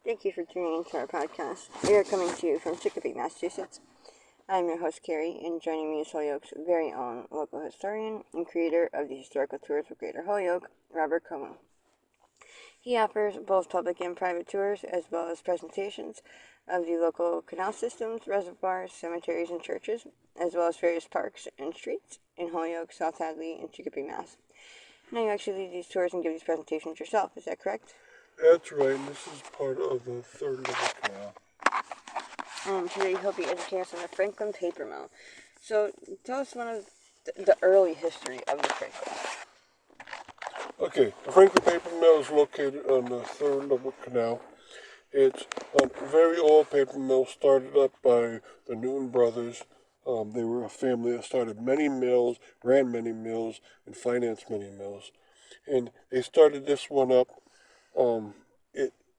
Thank you for tuning into our podcast. We are coming to you from Chicopee, Massachusetts. I'm your host, Carrie, and joining me is Holyoke's very own local historian and creator of the historical tours of Greater Holyoke, Robert Como. He offers both public and private tours, as well as presentations of the local canal systems, reservoirs, cemeteries, and churches, as well as various parks and streets in Holyoke, South Hadley, and Chicopee, Mass. Now you actually lead these tours and give these presentations yourself, is that correct? That's right, and this is part of the third level canal. Today he'll be educating us on the Franklin paper mill. So tell us one of the early history of the Franklin. Okay, the Franklin paper mill is located on the third level canal. It's a very old paper mill started up by the Newton brothers. They were a family that started many mills, ran many mills, and financed many mills. And they started this one up.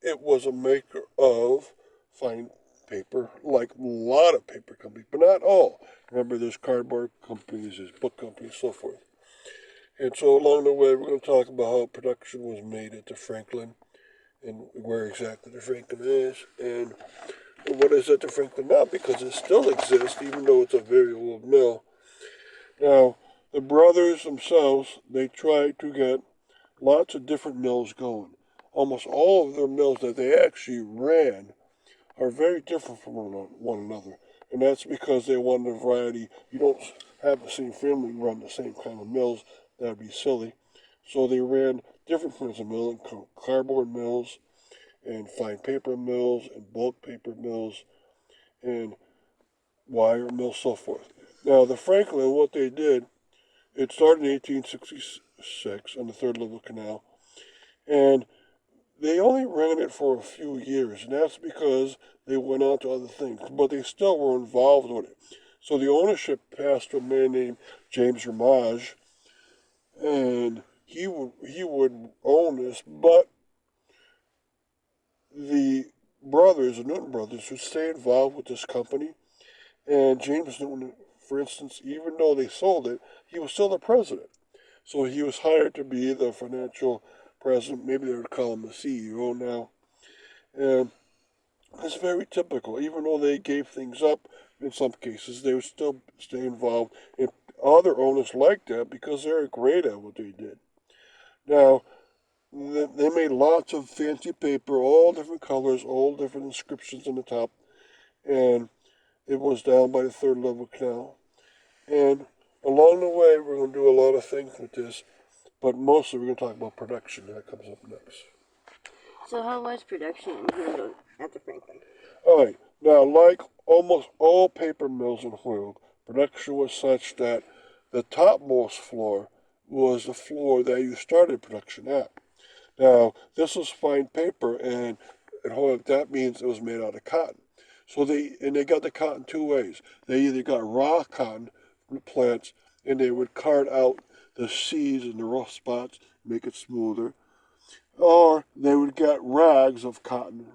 It was a maker of fine paper, like a lot of paper companies, but not all. Remember, there's cardboard companies, there's book companies, so forth. And so along the way, we're going to talk about how production was made at the Franklin and where exactly the Franklin is and what is at the Franklin now, because it still exists, even though it's a very old mill. Now, the brothers themselves, they tried to get lots of different mills going. Almost all of their mills that they actually ran are very different from one another. And that's because they wanted a variety. You don't have the same family run the same kind of mills. That would be silly. So they ran different kinds of mills, cardboard mills, and fine paper mills, and bulk paper mills, and wire mills, so forth. Now, the Franklin, what they did, it started in 1866 on the third level canal, and they only ran it for a few years, and that's because they went on to other things, but they still were involved with it. So the ownership passed to a man named James Ramage, and he would own this, but the brothers, the Newton brothers, would stay involved with this company. And James Newton, for instance, even though they sold it, he was still the president. So he was hired to be the financial president. Maybe they would call him the CEO now. And it's very typical. Even though they gave things up in some cases, they would still stay involved. And other owners liked that because they were great at what they did. Now, they made lots of fancy paper, all different colors, all different inscriptions on the top. And it was down by the third level canal. And along the way, we're going to do a lot of things with this, but mostly we're going to talk about production. That comes up next. So how was production handled at the Franklin? All right. Now, like almost all paper mills in Holyoke, production was such that the topmost floor was the floor that you started production at. Now, this was fine paper, and at Holyoke, that means it was made out of cotton. So they got the cotton two ways. They either got raw cotton from the plants, and they would card out the seeds and the rough spots, make it smoother, or they would get rags of cotton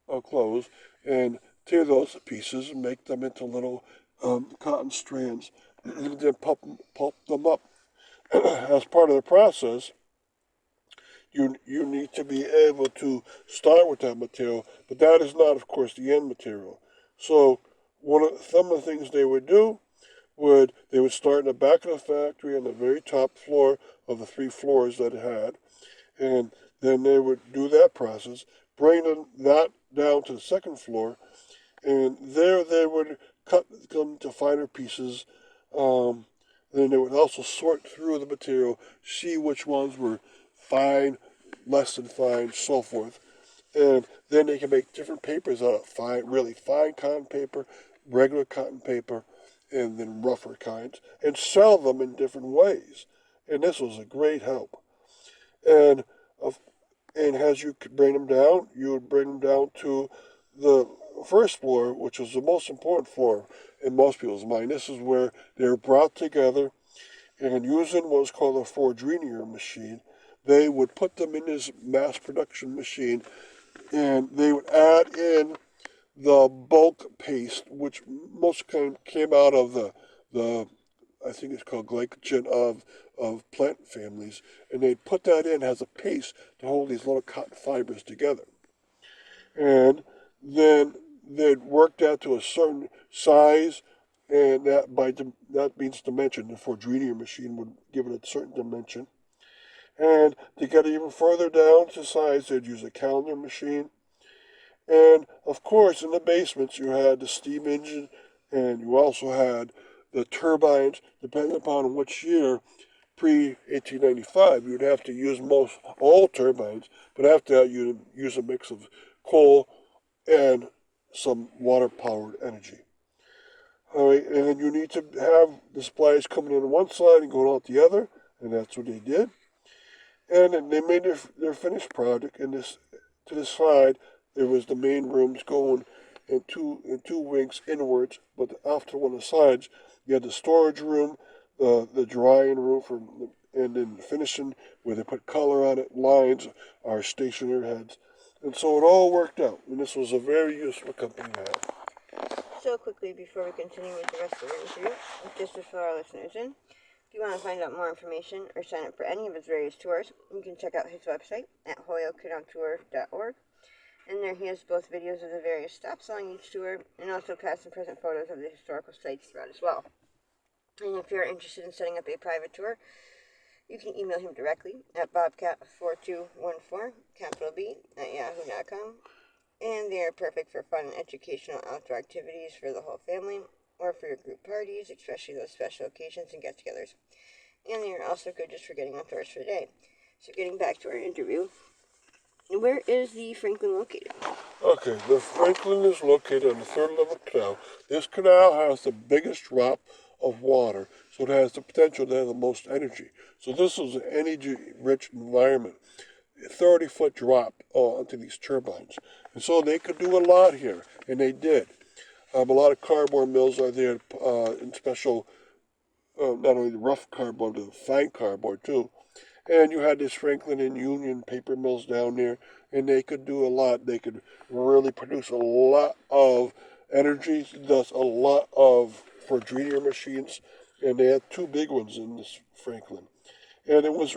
or clothes and tear those pieces and make them into little cotton strands, and then pulp them up. As part of the process, you need to be able to start with that material, but that is not, of course, the end material. So some of the things they would do they would start in the back of the factory on the very top floor of the three floors that it had, and then they would do that process, bring that down to the second floor, and there they would cut them to finer pieces. Then they would also sort through the material, see which ones were fine, less than fine, so forth. And then they can make different papers out of fine, really fine cotton paper, regular cotton paper, and then rougher kinds, and sell them in different ways. And this was a great help. And and as you could bring them down, you would bring them down to the first floor, which was the most important floor in most people's mind. This is where they were brought together, and using what's called a Fordrinier machine, they would put them in this mass production machine, and they would add in the bulk paste, which most came out of the I think it's called glycogen of plant families, and they'd put that in as a paste to hold these little cotton fibers together. and then they'd work that to a certain size, and that means dimension. The Fordrinier machine would give it a certain dimension. And to get even further down to size, they'd use a calendar machine. And of course, in the basements, you had the steam engine, and you also had the turbines. Depending upon which year, pre 1895, you'd have to use most all turbines, but after that, you'd use a mix of coal and some water powered energy. All right, and then you need to have the supplies coming in on one side and going out the other, and that's what they did. And then they made their finished product, and this to the side there was the main rooms going in two wings inwards, but off to one of the sides you had the storage room, the drying room and then the finishing where they put color on it, lines, our stationery heads, and so it all worked out. And this was a very useful company to have. So quickly, before we continue with the rest of the interview, just to fill our listeners in, if you want to find out more information or sign up for any of his various tours, you can check out his website at holyokecanaltour.org. And there he has both videos of the various stops along each tour and also past and present photos of the historical sites throughout as well. And if you're interested in setting up a private tour, you can email him directly at bobcat4214, capital B, at yahoo.com. And they are perfect for fun and educational outdoor activities for the whole family or for your group parties, especially those special occasions and get-togethers. And they are also good just for getting outdoors for the day. So getting back to our interview, where is the Franklin located? Okay, the Franklin is located on the third level canal. This canal has the biggest drop of water, so it has the potential to have the most energy. So this is an energy-rich environment. 30-foot drop onto these turbines. And so they could do a lot here, and they did. A lot of cardboard mills are there in special, not only the rough cardboard, but the fine cardboard too. And you had this Franklin and Union paper mills down there, and they could do a lot. They could really produce a lot of energy, thus a lot of Fordrinier machines, and they had two big ones in this Franklin. And it was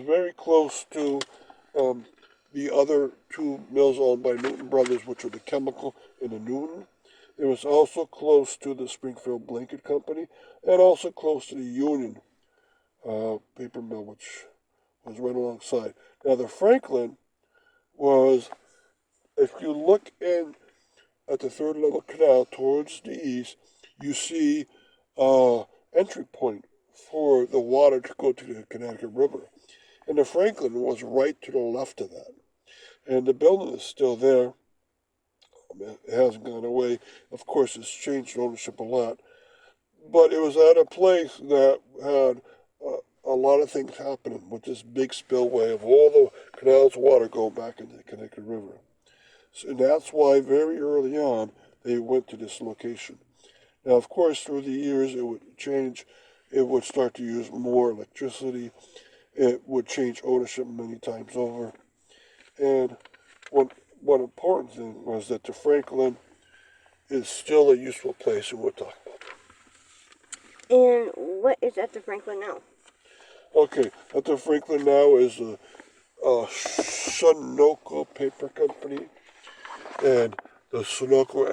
very close to um, the other two mills owned by Newton Brothers, which were the Chemical and the Newton. It was also close to the Springfield Blanket Company, and also close to the Union paper mill, which was right alongside. Now the Franklin was, if you look in at the third level canal towards the east, you see entry point for the water to go to the Connecticut River. And the Franklin was right to the left of that. And the building is still there. It hasn't gone away. Of course, it's changed ownership a lot. But it was at a place that had a lot of things happening with this big spillway of all the canal's water going back into the Connecticut River. So, and that's why very early on they went to this location. Now, of course, through the years it would change. It would start to use more electricity. It would change ownership many times over. And one important thing was that the Franklin is still a useful place, and we'll talk about that. And what is at the Franklin now? Okay, at the Franklin now is a Sunoco Paper Company, and the Sunoco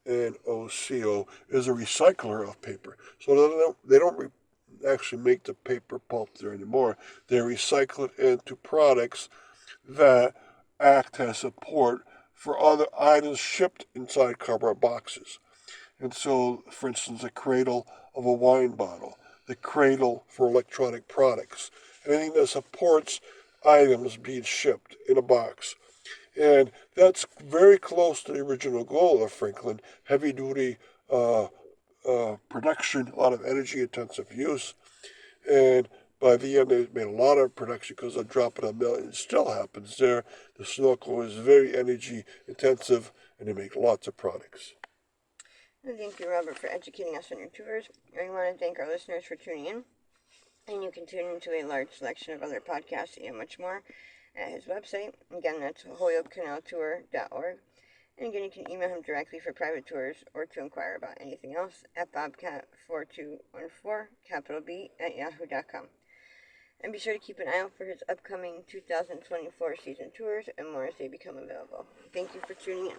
SONOCO is a recycler of paper. So they don't actually make the paper pulp there anymore. They recycle it into products that act as support for other items shipped inside cardboard boxes. And so, for instance, the cradle of a wine bottle, the cradle for electronic products, anything that supports items being shipped in a box. And that's very close to the original goal of Franklin, heavy duty production, a lot of energy intensive use. And by the end, they made a lot of production because of dropping a mill. It still happens there. The snorkel is very energy intensive, and they make lots of products. And thank you, Robert, for educating us on your tours. I want to thank our listeners for tuning in. And you can tune into a large selection of other podcasts and much more at his website. Again, that's holyokecanaltour.org. And again, you can email him directly for private tours or to inquire about anything else at bobcat4214, capital B, at yahoo.com. And be sure to keep an eye out for his upcoming 2024 season tours and more as they become available. Thank you for tuning in.